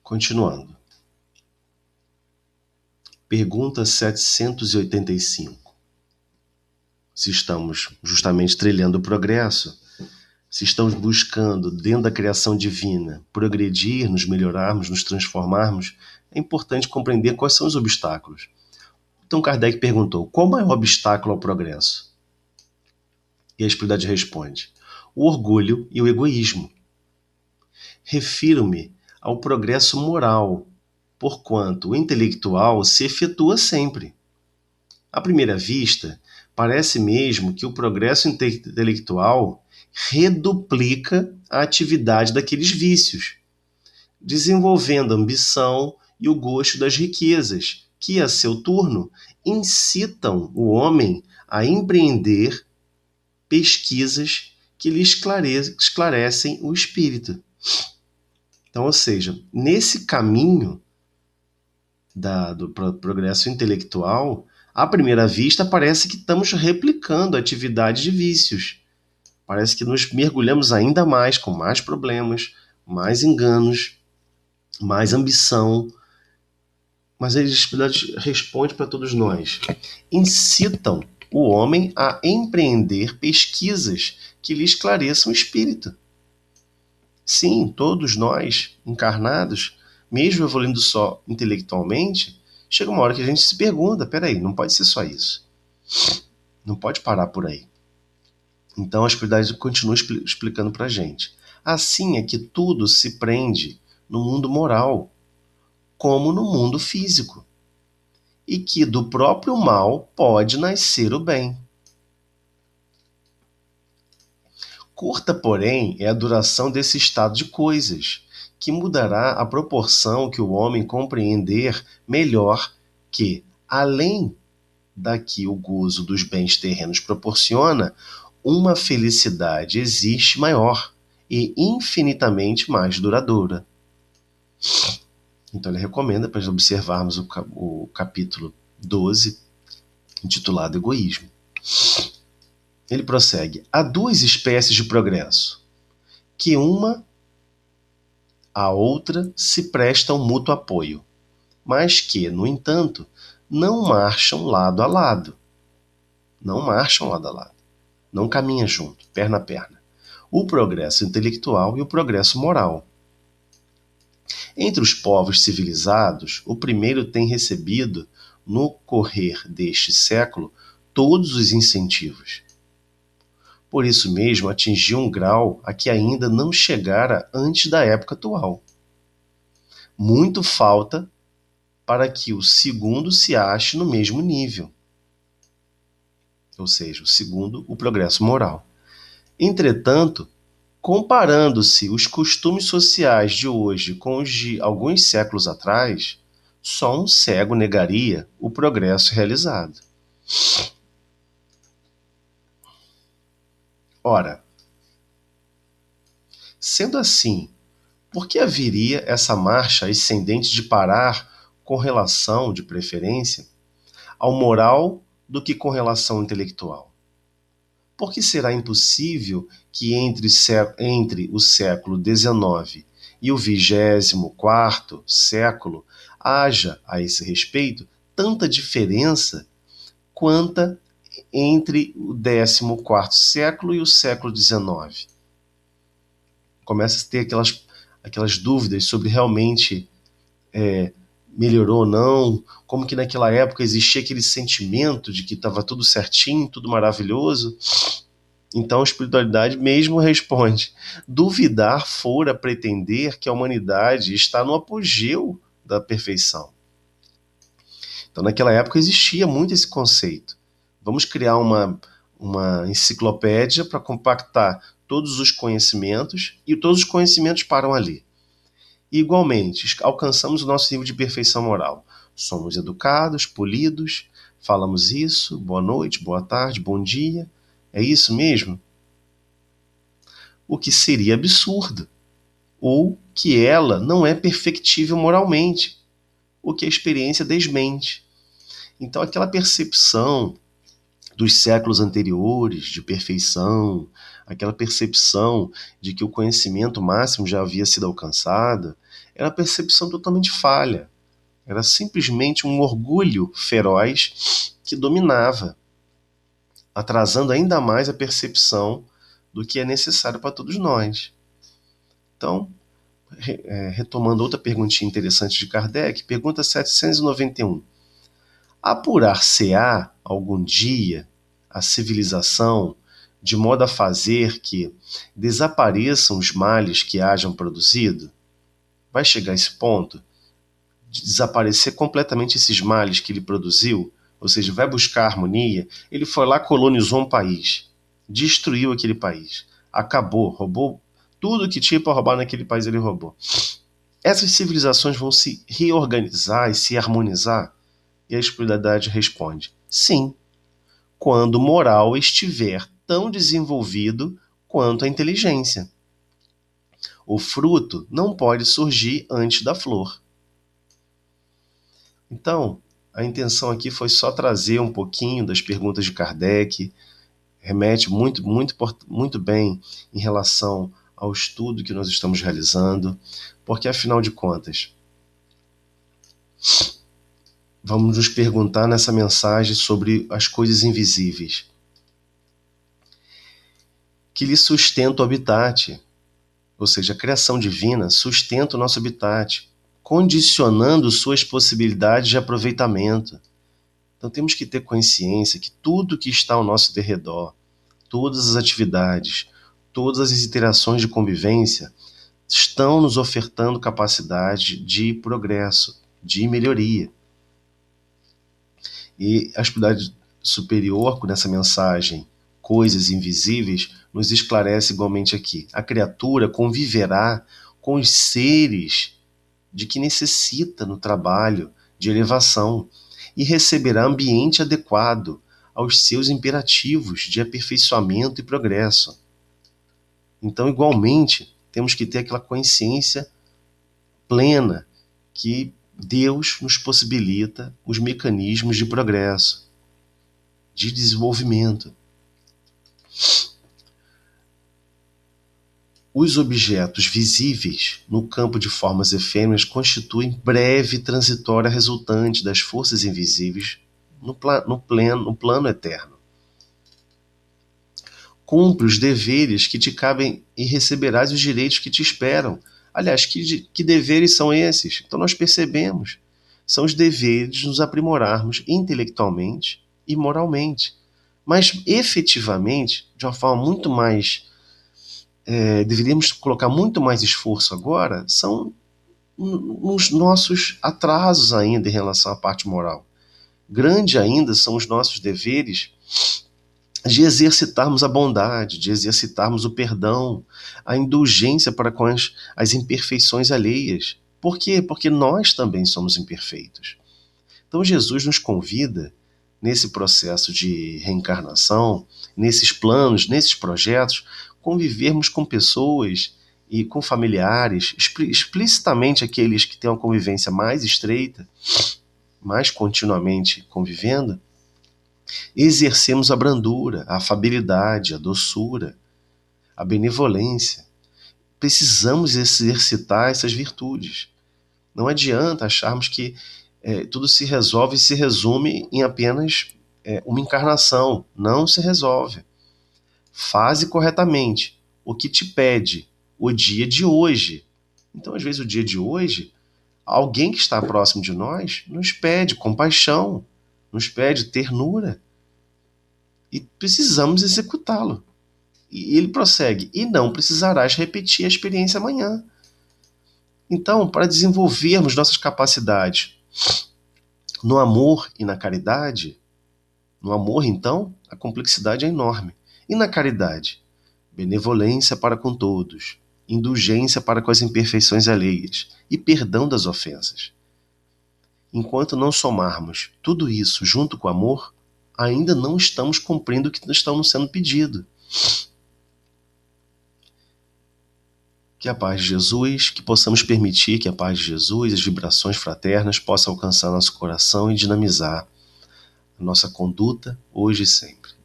Continuando. Pergunta 785. Se estamos justamente trilhando o progresso, se estamos buscando, dentro da criação divina, progredir, nos melhorarmos, nos transformarmos, é importante compreender quais são os obstáculos. Então Kardec perguntou: qual o maior obstáculo ao progresso? E a espiritualidade responde: o orgulho e o egoísmo. Refiro-me ao progresso moral, porquanto o intelectual se efetua sempre. À primeira vista, parece mesmo que o progresso intelectual reduplica a atividade daqueles vícios, desenvolvendo a ambição e o gosto das riquezas, que, a seu turno, incitam o homem a empreender pesquisas que lhe esclarecem o espírito. Então, ou seja, nesse caminho do progresso intelectual, à primeira vista parece que estamos replicando a atividade de vícios. Parece que nos mergulhamos ainda mais, com mais problemas, mais enganos, mais ambição. Mas a espiritualidade responde para todos nós: incitam o homem a empreender pesquisas que lhe esclareçam o espírito. Sim, todos nós, encarnados, mesmo evoluindo só intelectualmente, chega uma hora que a gente se pergunta: peraí, não pode ser só isso. Não pode parar por aí. Então a espiritualidade continua explicando para a gente. Assim é que tudo se prende no mundo moral, como no mundo físico, e que do próprio mal pode nascer o bem. Curta, porém, é a duração desse estado de coisas, que mudará a proporção que o homem compreender melhor que, além da que o gozo dos bens terrenos proporciona, uma felicidade existe maior e infinitamente mais duradoura. Então ele recomenda para observarmos o capítulo 12, intitulado Egoísmo. Ele prossegue: há duas espécies de progresso, que uma à outra se prestam mútuo apoio, mas que, no entanto, não marcham lado a lado. Não marcham lado a lado. Não caminham junto, perna a perna. O progresso intelectual e o progresso moral. Entre os povos civilizados, o primeiro tem recebido, no correr deste século, todos os incentivos. Por isso mesmo atingiu um grau a que ainda não chegara antes da época atual. Muito falta para que o segundo se ache no mesmo nível. Ou seja, o segundo, o progresso moral. Entretanto, comparando-se os costumes sociais de hoje com os de alguns séculos atrás, só um cego negaria o progresso realizado. Ora, sendo assim, por que haveria essa marcha ascendente de parar com relação, de preferência, ao moral do que com relação ao intelectual? Por que será impossível que entre o século XIX e o 24º século haja, a esse respeito, tanta diferença quanta entre o 14º século e o século XIX? Começa a ter aquelas dúvidas sobre realmente melhorou ou não, como que naquela época existia aquele sentimento de que estava tudo certinho, tudo maravilhoso. Então a espiritualidade mesmo responde: duvidar fora pretender que a humanidade está no apogeu da perfeição. Então naquela época existia muito esse conceito. Vamos criar uma enciclopédia para compactar todos os conhecimentos, e todos os conhecimentos param ali. E, igualmente, alcançamos o nosso nível de perfeição moral. Somos educados, polidos, falamos isso, boa noite, boa tarde, bom dia. É isso mesmo? O que seria absurdo. Ou que ela não é perfectível moralmente, o que a experiência desmente. Então, aquela percepção dos séculos anteriores, de perfeição, aquela percepção de que o conhecimento máximo já havia sido alcançado, era uma percepção totalmente falha. Era simplesmente um orgulho feroz que dominava, atrasando ainda mais a percepção do que é necessário para todos nós. Então, retomando outra perguntinha interessante de Kardec, pergunta 791. Apurar-se-á algum dia a civilização de modo a fazer que desapareçam os males que hajam produzido? Vai chegar a esse ponto de desaparecer completamente esses males que ele produziu? Ou seja, vai buscar harmonia? Ele foi lá, colonizou um país, destruiu aquele país, acabou, roubou tudo que tinha para roubar naquele país, ele roubou. Essas civilizações vão se reorganizar e se harmonizar? E a espiritualidade responde: sim, quando o moral estiver tão desenvolvido quanto a inteligência. O fruto não pode surgir antes da flor. Então, a intenção aqui foi só trazer um pouquinho das perguntas de Kardec, remete muito bem em relação ao estudo que nós estamos realizando, porque, afinal de contas, vamos nos perguntar nessa mensagem sobre as coisas invisíveis que lhe sustenta o habitat, ou seja, a criação divina sustenta o nosso habitat, condicionando suas possibilidades de aproveitamento. Então temos que ter consciência que tudo que está ao nosso derredor, todas as atividades, todas as interações de convivência estão nos ofertando capacidade de progresso, de melhoria. E a espiritualidade superior, nessa mensagem, coisas invisíveis, nos esclarece igualmente aqui. A criatura conviverá com os seres de que necessita no trabalho de elevação e receberá ambiente adequado aos seus imperativos de aperfeiçoamento e progresso. Então, igualmente, temos que ter aquela consciência plena que Deus nos possibilita os mecanismos de progresso, de desenvolvimento. Os objetos visíveis no campo de formas efêmeras constituem breve transitória resultante das forças invisíveis no plano eterno. Cumpre os deveres que te cabem e receberás os direitos que te esperam. Aliás, que deveres são esses? Então nós percebemos. São os deveres de nos aprimorarmos intelectualmente e moralmente. Mas, efetivamente, de uma forma muito mais... deveríamos colocar muito mais esforço agora, são nos nossos atrasos ainda em relação à parte moral. Grande ainda são os nossos deveres de exercitarmos a bondade, de exercitarmos o perdão, a indulgência para com as imperfeições alheias. Por quê? Porque nós também somos imperfeitos. Então Jesus nos convida, nesse processo de reencarnação, nesses planos, nesses projetos, convivermos com pessoas e com familiares, explicitamente aqueles que têm uma convivência mais estreita, mais continuamente convivendo, exercemos a brandura, a afabilidade, a doçura, a benevolência. Precisamos exercitar essas virtudes. Não adianta acharmos que tudo se resolve e se resume em apenas uma encarnação. Não se resolve. Faze corretamente o que te pede o dia de hoje. Então, às vezes, o dia de hoje, alguém que está próximo de nós nos pede compaixão, nos pede ternura. E precisamos executá-lo. E ele prossegue: e não precisarás repetir a experiência amanhã. Então, para desenvolvermos nossas capacidades no amor e na caridade, no amor, então, a complexidade é enorme. E na caridade, benevolência para com todos, indulgência para com as imperfeições alheias e perdão das ofensas. Enquanto não somarmos tudo isso junto com o amor, ainda não estamos cumprindo o que estamos sendo pedido. Que a paz de Jesus, que possamos permitir que a paz de Jesus, as vibrações fraternas possam alcançar nosso coração e dinamizar a nossa conduta hoje e sempre.